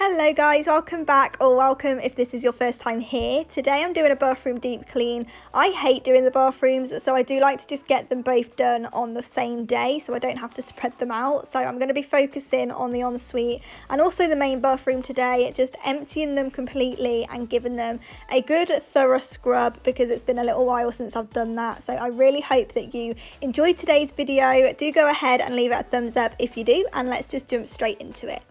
Hello guys, welcome back, or welcome if this is your first time here. Today I'm doing a bathroom deep clean. I hate doing the bathrooms, so I do like to just get them both done on the same day so I don't have to spread them out. So I'm going to be focusing on the ensuite and also the main bathroom today, just emptying them completely and giving them a good thorough scrub because it's been a little while since I've done that. So I really hope that you enjoyed today's video. Do go ahead and leave it a thumbs up if you do, and let's just jump straight into it.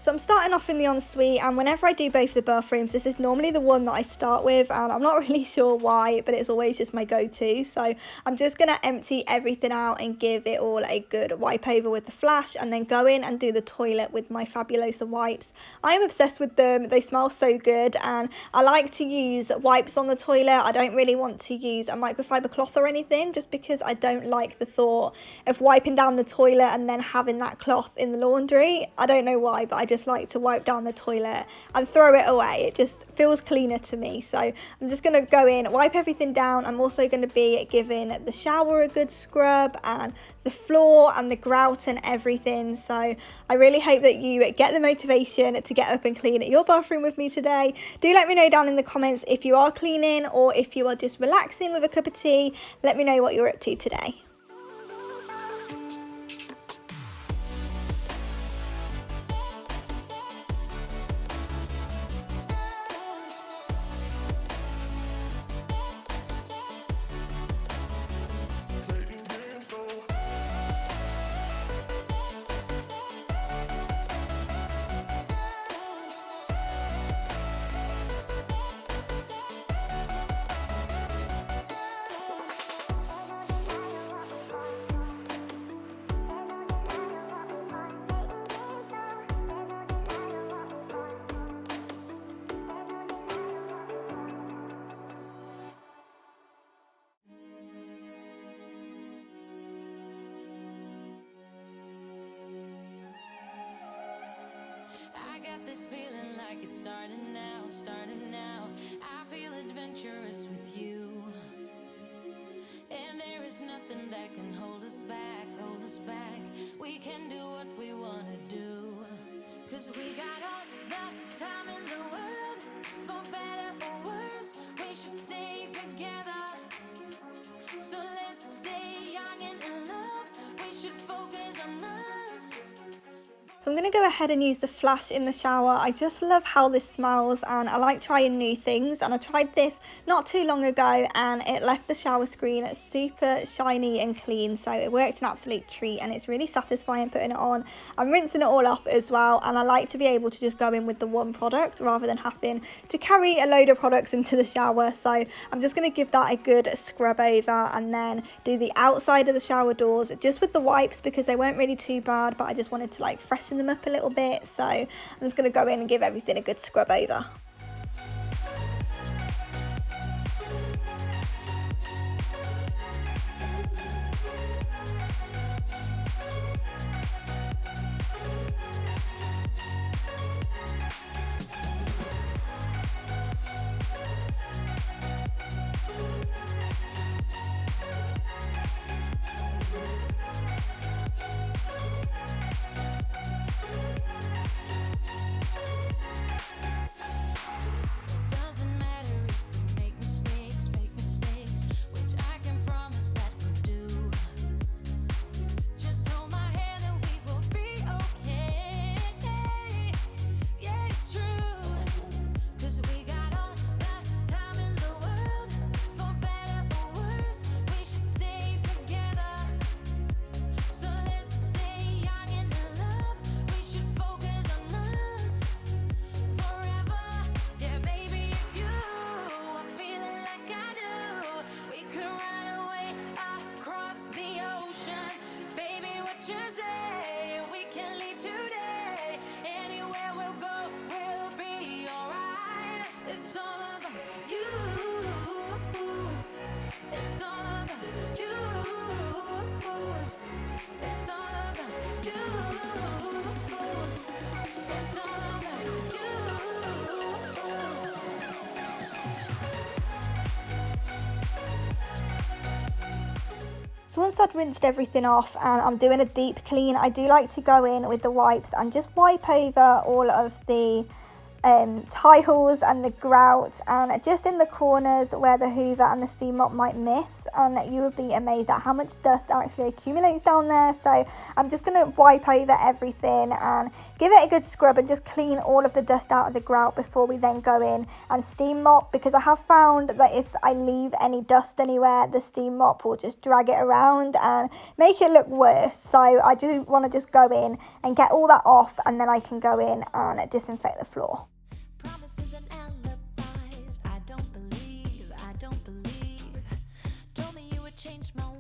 So I'm starting off in the ensuite, and whenever I do both the bathrooms, this is normally the one that I start with, and I'm not really sure why, but it's always just my go-to. So I'm just going to empty everything out and give it all a good wipe over with the flash, and then go in and do the toilet with my Fabulosa wipes. I am obsessed with them. They smell so good, and I like to use wipes on the toilet. I don't really want to use a microfiber cloth or anything, just because I don't like the thought of wiping down the toilet and then having that cloth in the laundry. I don't know why, but I just like to wipe down the toilet and throw it away. It just feels cleaner to me. So I'm just going to go in, wipe everything down. I'm also going to be giving the shower a good scrub and the floor and the grout and everything. So I really hope that you get the motivation to get up and clean your bathroom with me today. Do let me know down in the comments if you are cleaning or if you are just relaxing with a cup of tea. Let me know what you're up to today. I got this feeling like it's starting now, starting now. I feel adventurous with you, and there is nothing that can hold us back, hold us back. We can do what we want to do, 'cause we got all the time in the world, for better or worse. We should stay together, so let's stay young and in love. We should focus on us. So I'm going to go ahead and use the flash in the shower. I just love how this smells, and I like trying new things, and I tried this not too long ago and it left the shower screen super shiny and clean, so it worked an absolute treat and it's really satisfying putting it on. I'm rinsing it all off as well, and I like to be able to just go in with the one product rather than having to carry a load of products into the shower. So I'm just going to give that a good scrub over and then do the outside of the shower doors just with the wipes because they weren't really too bad, but I just wanted to like freshen them up a little bit. So I'm just going to go in and give everything a good scrub over. So once I'd rinsed everything off and I'm doing a deep clean, I do like to go in with the wipes and just wipe over all of the tiles and the grout and just in the corners where the hoover and the steam mop might miss, and you would be amazed at how much dust actually accumulates down there. So I'm just going to wipe over everything and give it a good scrub and just clean all of the dust out of the grout before we then go in and steam mop, because I have found that if I leave any dust anywhere, the steam mop will just drag it around and make it look worse. So I do want to just go in and get all that off, and then I can go in and disinfect the floor. Promises and alibis, I don't believe. Told me you would change my world.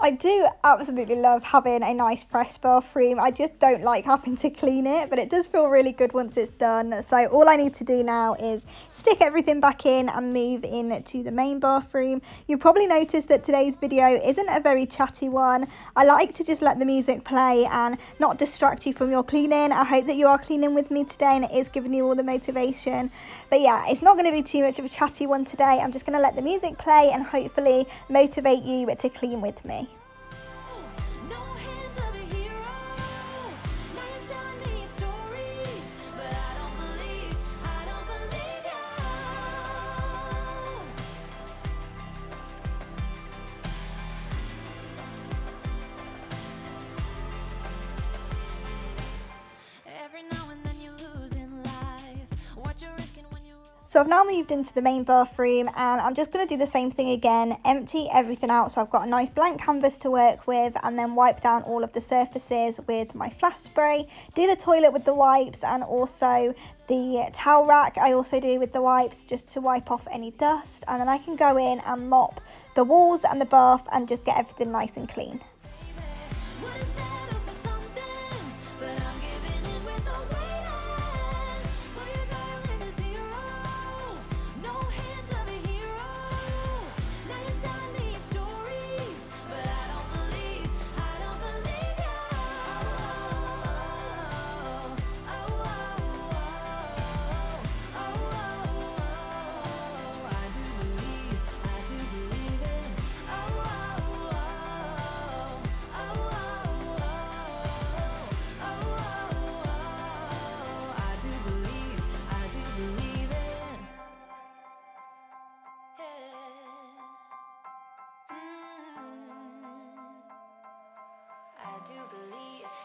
I do absolutely love having a nice fresh bathroom. I just don't like having to clean it, but it does feel really good once it's done. So all I need to do now is stick everything back in and move into the main bathroom. You'll probably notice that today's video isn't a very chatty one. I like to just let the music play and not distract you from your cleaning. I hope that you are cleaning with me today and it is giving you all the motivation. But yeah, it's not going to be too much of a chatty one today. I'm just going to let the music play and hopefully motivate you to clean with me. So I've now moved into the main bathroom and I'm just going to do the same thing again, empty everything out so I've got a nice blank canvas to work with, and then wipe down all of the surfaces with my flash spray, do the toilet with the wipes, and also the towel rack I also do with the wipes just to wipe off any dust, and then I can go in and mop the walls and the bath and just get everything nice and clean.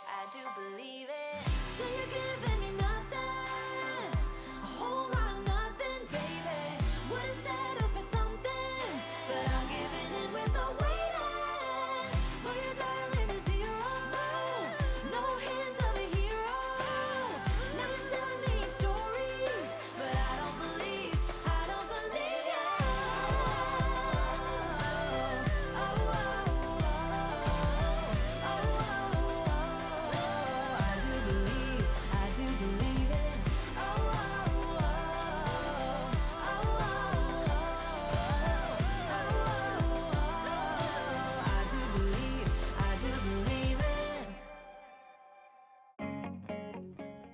I do believe it. Still you're giving me nothing, a whole lot of nothing, baby. Would've settled for something, but I'm giving in with the waiting. But your darling is zero, no hint of a hero. Now you're selling me stories, but I don't believe you.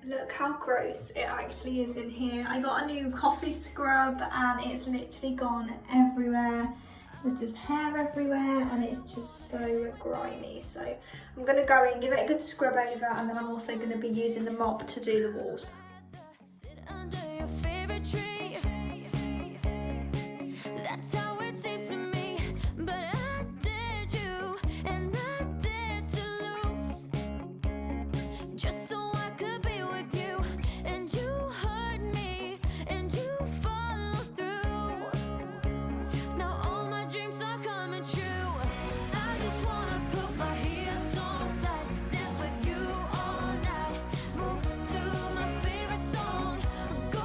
Look how gross it actually is in here. I got a new coffee scrub and it's literally gone everywhere. There's just hair everywhere and it's just so grimy. So I'm going to go in, give it a good scrub over, and then I'm also going to be using the mop to do the walls. Sit under your favorite tree. That's how it seemed to me, but I dared you and I dared to lose, just so I could be with you, and you hurt me and you follow through. Now all my dreams are coming true. I just wanna put my heels on tight, dance with you all night, move to my favorite song, go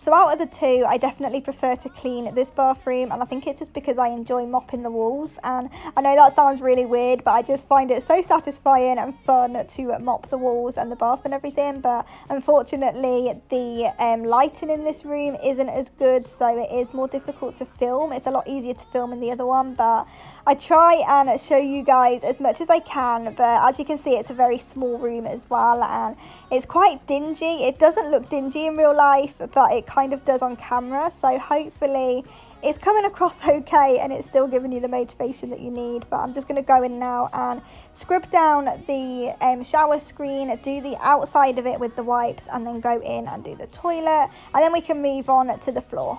So out of the two, I definitely prefer to clean this bathroom, and I think it's just because I enjoy mopping the walls. And I know that sounds really weird, but I just find it so satisfying and fun to mop the walls and the bath and everything. But unfortunately, the lighting in this room isn't as good, so it is more difficult to film. It's a lot easier to film in the other one, but I try and show you guys as much as I can. But as you can see, it's a very small room as well, and it's quite dingy. It doesn't look dingy in real life, but it kind of does on camera, so hopefully it's coming across okay and it's still giving you the motivation that you need. But I'm just going to go in now and scrub down the shower screen, do the outside of it with the wipes, and then go in and do the toilet, and then we can move on to the floor.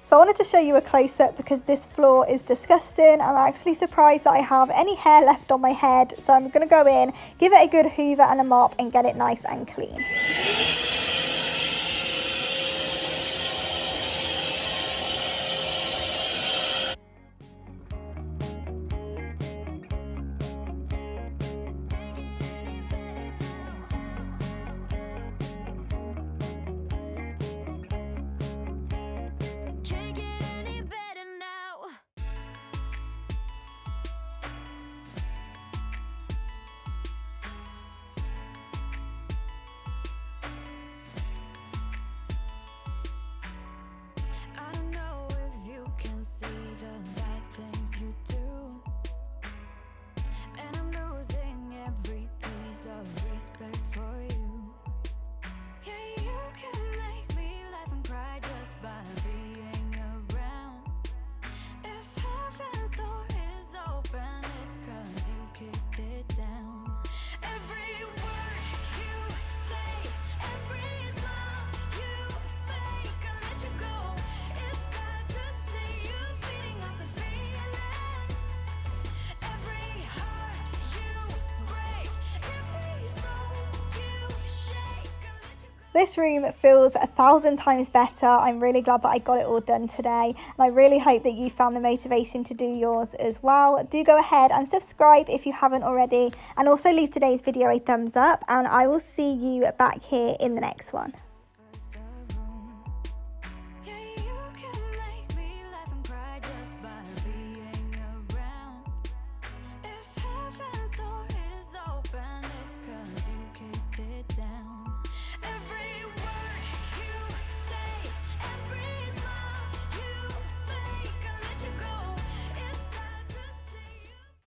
So I wanted to show you a close-up because this floor is disgusting. I'm actually surprised that I have any hair left on my head. So I'm going to go in, give it a good hoover and a mop, and get it nice and clean. This room feels 1,000 times better. I'm really glad that I got it all done today, and I really hope that you found the motivation to do yours as well. Do go ahead and subscribe if you haven't already, and also leave today's video a thumbs up, and I will see you back here in the next one.